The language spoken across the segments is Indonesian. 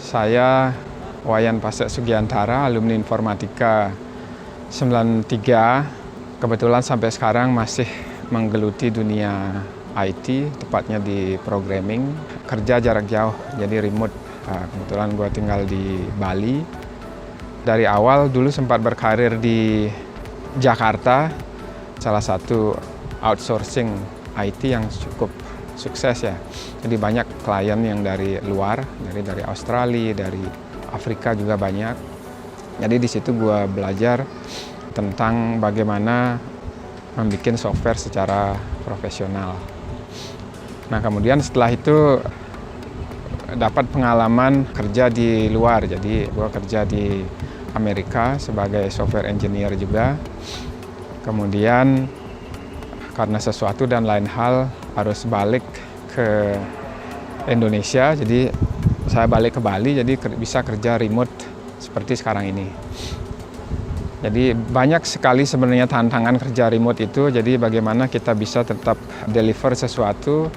Saya Wayan Pasek Sugiantara, alumni Informatika 93. Kebetulan sampai sekarang masih menggeluti dunia IT, tepatnya di programming. Kerja jarak jauh, jadi remote. Kebetulan gue tinggal di Bali. Dari awal dulu sempat berkarir di Jakarta, salah satu outsourcing IT yang cukup sukses ya. Jadi banyak klien yang dari luar, dari Australia, dari Afrika juga banyak. Jadi di situ gue belajar tentang bagaimana membuat software secara profesional. Nah kemudian setelah itu dapat pengalaman kerja di luar. Jadi gue kerja di Amerika sebagai software engineer juga. Kemudian karena sesuatu dan lain hal harus balik ke Indonesia, jadi saya balik ke Bali, jadi bisa kerja remote seperti sekarang ini. Jadi banyak sekali sebenarnya tantangan kerja remote itu, jadi bagaimana kita bisa tetap deliver sesuatu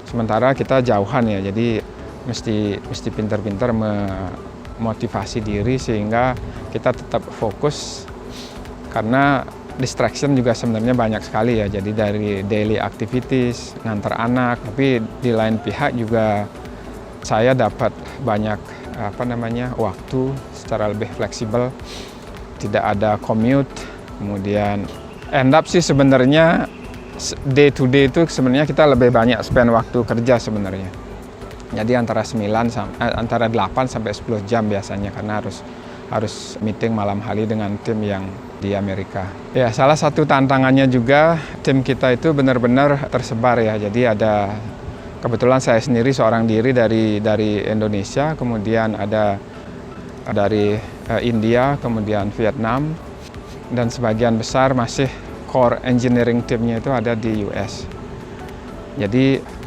sementara kita jauhan ya, jadi mesti pintar-pintar memotivasi diri sehingga kita tetap fokus, karena distraction juga sebenarnya banyak sekali ya, jadi dari daily activities, ngantar anak, tapi di lain pihak juga saya dapat banyak waktu secara lebih fleksibel, tidak ada commute, kemudian end up sih sebenarnya day to day itu sebenarnya kita lebih banyak spend waktu kerja sebenarnya. Jadi antara 8 sampai 10 jam biasanya, karena harus meeting malam hari dengan tim yang di Amerika. Ya, salah satu tantangannya juga tim kita itu benar-benar tersebar ya. Jadi ada, kebetulan saya sendiri seorang diri dari Indonesia, kemudian ada dari India, kemudian Vietnam, dan sebagian besar masih core engineering timnya itu ada di US. Jadi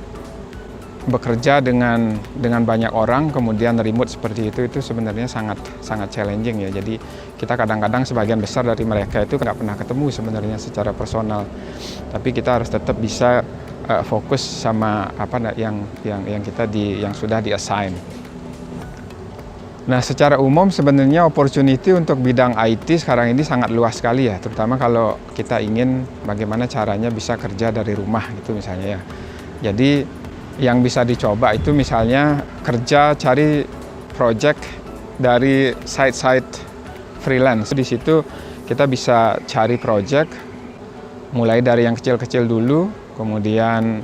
bekerja dengan banyak orang, kemudian remote seperti itu sebenarnya sangat challenging ya. Jadi kita kadang-kadang sebagian besar dari mereka itu nggak pernah ketemu sebenarnya secara personal. Tapi kita harus tetap bisa fokus sama yang sudah di-assign. Nah, secara umum sebenarnya opportunity untuk bidang IT sekarang ini sangat luas sekali ya. Terutama kalau kita ingin bagaimana caranya bisa kerja dari rumah gitu misalnya ya. Jadi yang bisa dicoba itu misalnya cari project dari site freelance. Di situ kita bisa cari project mulai dari yang kecil-kecil dulu, kemudian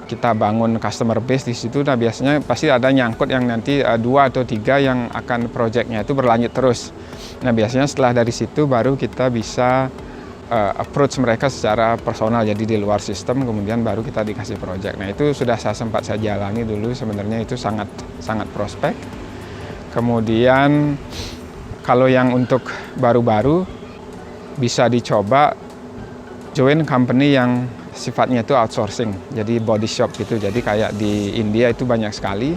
kita bangun customer base di situ. Nah biasanya pasti ada nyangkut yang nanti 2 atau 3 yang akan projectnya itu berlanjut terus. Nah biasanya setelah dari situ baru kita bisa approach mereka secara personal, jadi di luar sistem, kemudian baru kita dikasih project. Nah itu sudah sempat saya jalani dulu, sebenarnya itu sangat prospek. Kemudian kalau yang untuk baru-baru bisa dicoba join company yang sifatnya itu outsourcing, jadi body shop gitu. Jadi kayak di India itu banyak sekali,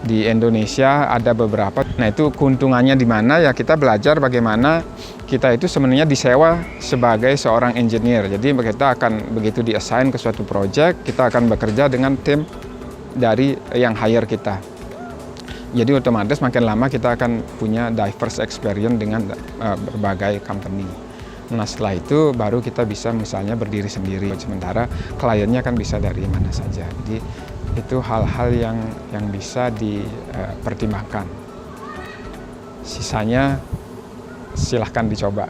di Indonesia ada beberapa. Nah itu keuntungannya di mana ya, kita belajar bagaimana kita itu sebenarnya disewa sebagai seorang engineer. Jadi kita akan begitu di-assign ke suatu project, kita akan bekerja dengan tim dari yang hire kita. Jadi otomatis makin lama kita akan punya diverse experience dengan berbagai company. Nah setelah itu baru kita bisa misalnya berdiri sendiri, sementara kliennya kan bisa dari mana saja. Jadi itu hal-hal yang bisa dipertimbangkan. Sisanya silahkan dicoba.